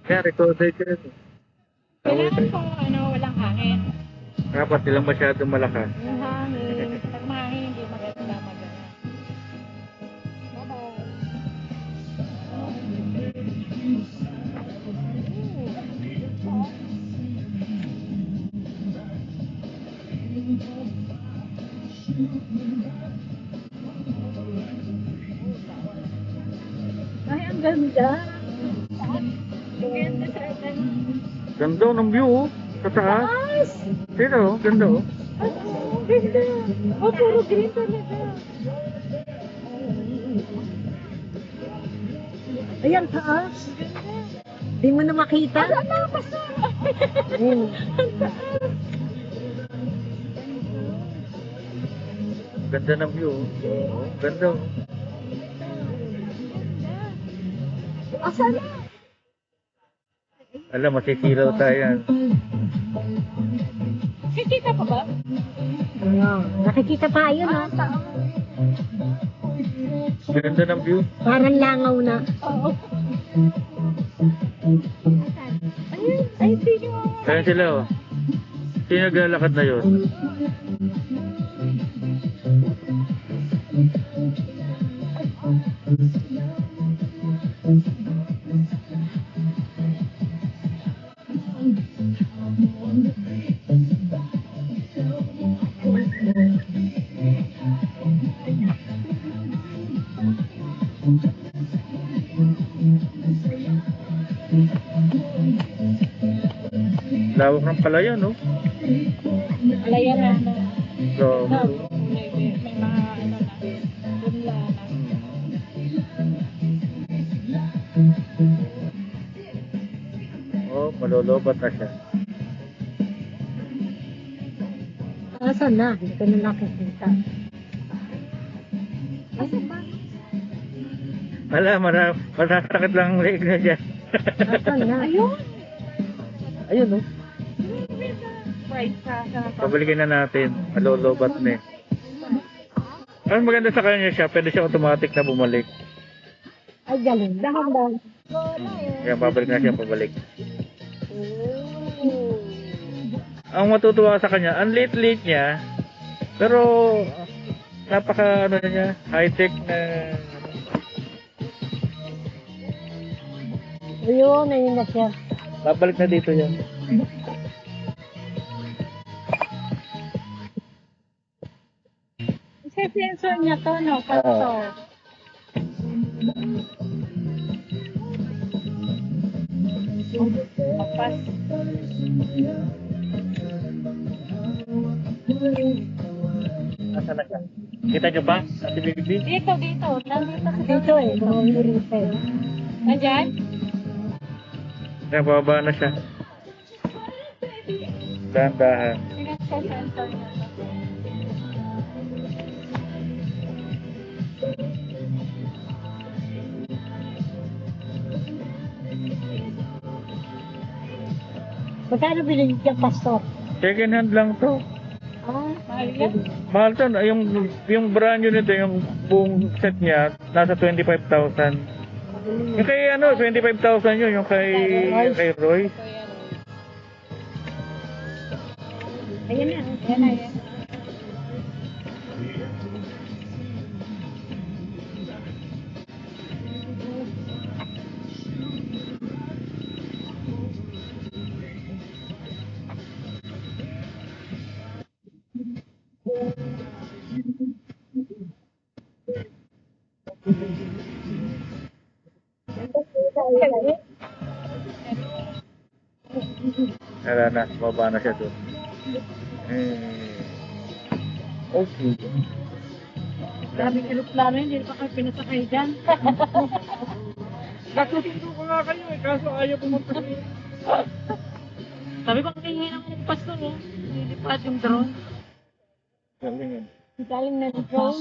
Kaya recorded ka rin. Kailangan po, walang hangin. Dapat silang masyadong malakas. Yung hangin, pag mahangin, hindi maganda magana. Bye-bye. Ay, ang ganda. Ganda sa atin. Ganda ng view, oh. Sa taas. Taas! Sino, oh. Ganda, oh. Oh, ganda. Oh, puro green talaga. Ayan, taas. Di mo na makita. Ang taas. Ganda ng view, oh. Ganda, oh. Asan na? Alam, masisilaw tayo yan. Nakikita pa ba? Nakikita pa yun, ha? Ganda ng view. Parang langaw na. Oo. Ayun, ay, hindi nyo. Ayan sila, oh. Sino naglalakad na yun? Lawak ng palayan, no? Alaya na. So, May mga na. Bunla na. oh, malolobat na siya. Asan na? Hindi ko na nakikita. Asan ba? Wala, masasakit lang ang leeg na dyan. Asan na? Ayun! Ayun, no? Right sa Pabalikin na natin. Malolobat na eh. Ang maganda sa kanya siya, pwede siya automatic na bumalik. Ay, galing. Dahan-dahan. Kaya babalik na siya, pabalik. Ang matutuwa sa kanya, ang late niya, pero napaka ano niya, high-tech na Ayun, ayun na siya. babalik na dito yan. Kasi sensor niya to, no? Pato. Mapas. Nasa na siya? Kita nyo ba? Sa BBB? Dito. Nandito sa dito eh. Bumibirita eh. Nandyan? Kaya bababa na siya. Dahan-dahan. Sensor niya to. Magkano bilhin niya, Pastor? Second hand lang to. Ah, mahal yan? Mahal to. Yung brand new nito, yung buong set niya, nasa 25,000. Yung kay 25,000 yun, yung kay Roy. Ayan na. Wala na, baba na siya doon. Okay. Sabi aeroplano yun, hindi pa kayo pinasakay dyan. Nasusundo ko nga kayo eh, kaso ayaw pumunta sa iyo. Sabi ko, kayo naman yung Pastor, oh. Nilipad yung drone. Galing yan. Galing na drone.